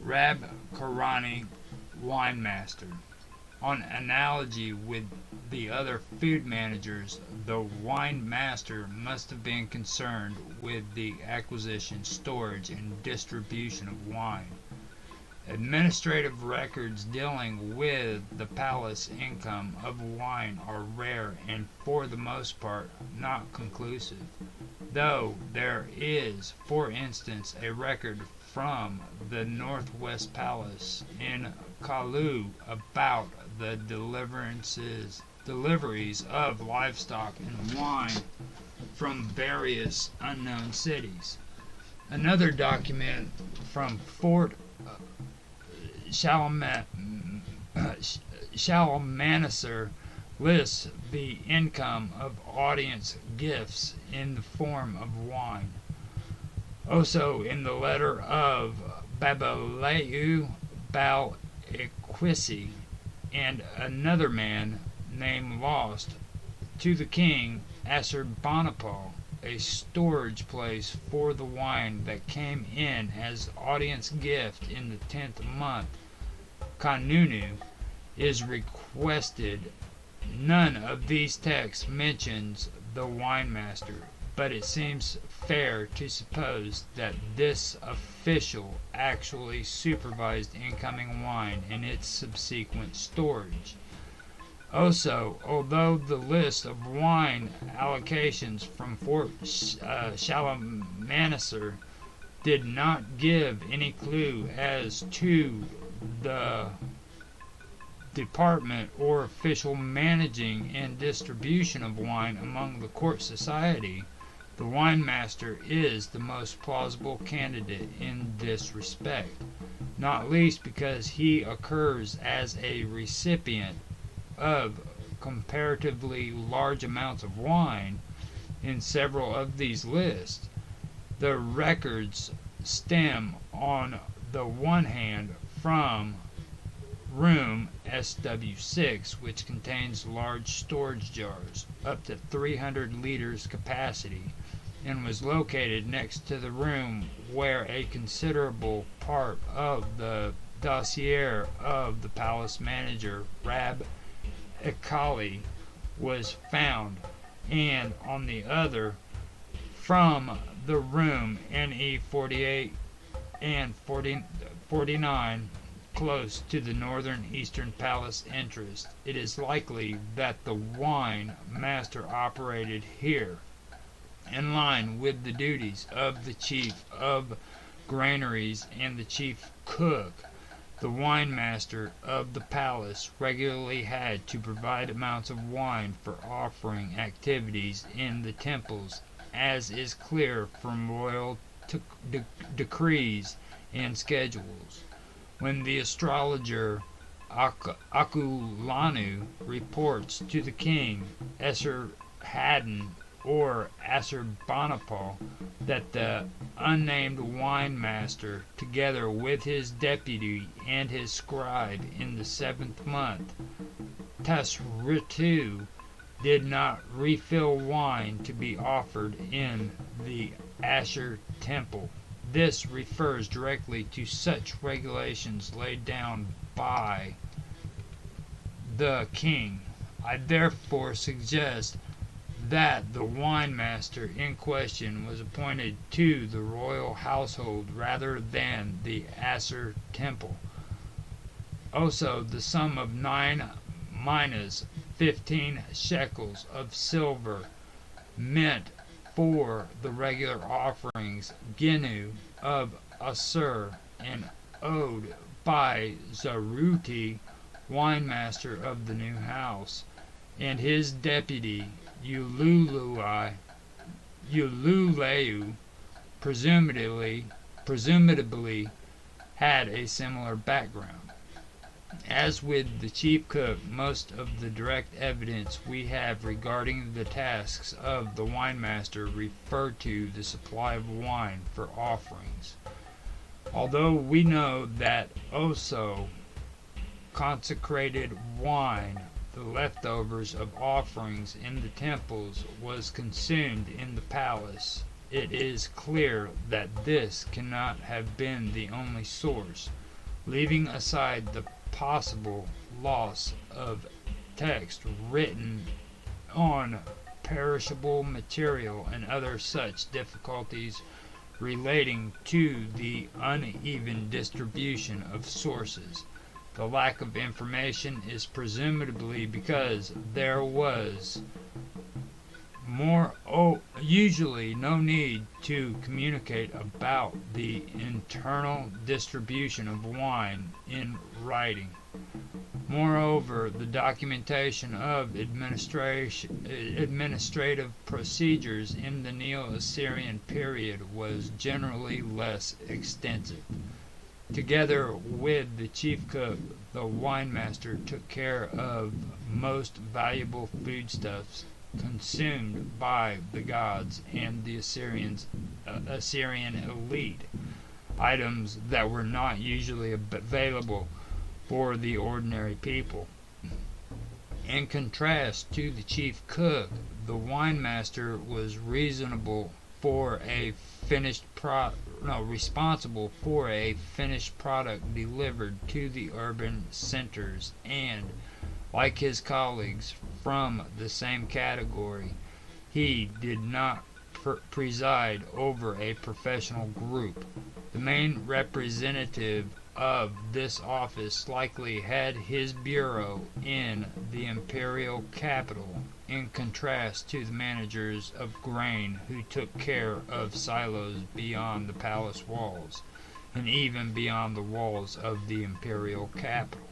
Rab Karani, wine master. On analogy with the other food managers, the wine master must have been concerned with the acquisition, storage, and distribution of wine. Administrative records dealing with the palace income of wine are rare and for the most part not conclusive, though there is, for instance, a record from the Northwest Palace in Kalu about the deliveries of livestock and wine from various unknown cities. Another document from Fort Shalmaneser lists the income of audience gifts in the form of wine. Also, in the letter of Babaleu Bal-Equisi and another man named Lost to the king Assurbanipal, a storage place for the wine that came in as audience gift in the 10th month, Kanunu, is requested. None of these texts mentions the wine master, but it seems fair to suppose that this official actually supervised incoming wine and its subsequent storage. Also, although the list of wine allocations from Fort Shalmaneser did not give any clue as to the department or official managing and distribution of wine among the court society, the wine master is the most plausible candidate in this respect, not least because he occurs as a recipient of comparatively large amounts of wine in several of these lists. The records stem on the one hand from room SW6, which contains large storage jars up to 300 liters capacity, and was located next to the room where a considerable part of the dossier of the palace manager Rab Ekali was found, and on the other from the room NE 48 and 49 close to the northern eastern palace entrance. It is likely that the wine master operated here in line with the duties of the chief of granaries and the chief cook. The wine master of the palace regularly had to provide amounts of wine for offering activities in the temples, as is clear from royal decrees and schedules. When the astrologer Akulanu reports to the king Esarhaddon or Assurbanipal that the unnamed wine master, together with his deputy and his scribe in the 7th month, Tasritu, did not refill wine to be offered in the Ashur temple. This refers directly to such regulations laid down by the king. I therefore suggest that the wine master in question was appointed to the royal household rather than the Assur temple. Also, the sum of 9 minas, 15 shekels of silver, meant for the regular offerings, Genu of Assur, and owed by Zaruti, wine master of the new house, and his deputy Ululeu, presumably had a similar background. As with the chief cook, most of the direct evidence we have regarding the tasks of the wine master refer to the supply of wine for offerings. Although we know that also consecrated wine, the leftovers of offerings in the temples, was consumed in the palace, it is clear that this cannot have been the only source. leaving aside the possible loss of text written on perishable material and other such difficulties relating to the uneven distribution of sources. The lack of information is presumably because there was usually no need to communicate about the internal distribution of wine in writing. Moreover, the documentation of administrative procedures in the Neo-Assyrian period was generally less extensive. Together with the chief cook, the wine master took care of most valuable foodstuffs consumed by the gods and the Assyrian elite, items that were not usually available for the ordinary people. In contrast to the chief cook, the wine master was responsible for a finished product delivered to the urban centers, and, like his colleagues from the same category, he did not preside over a professional group. The main representative of this office likely had his bureau in the imperial capital, in contrast to the managers of grain who took care of silos beyond the palace walls, and even beyond the walls of the imperial capital.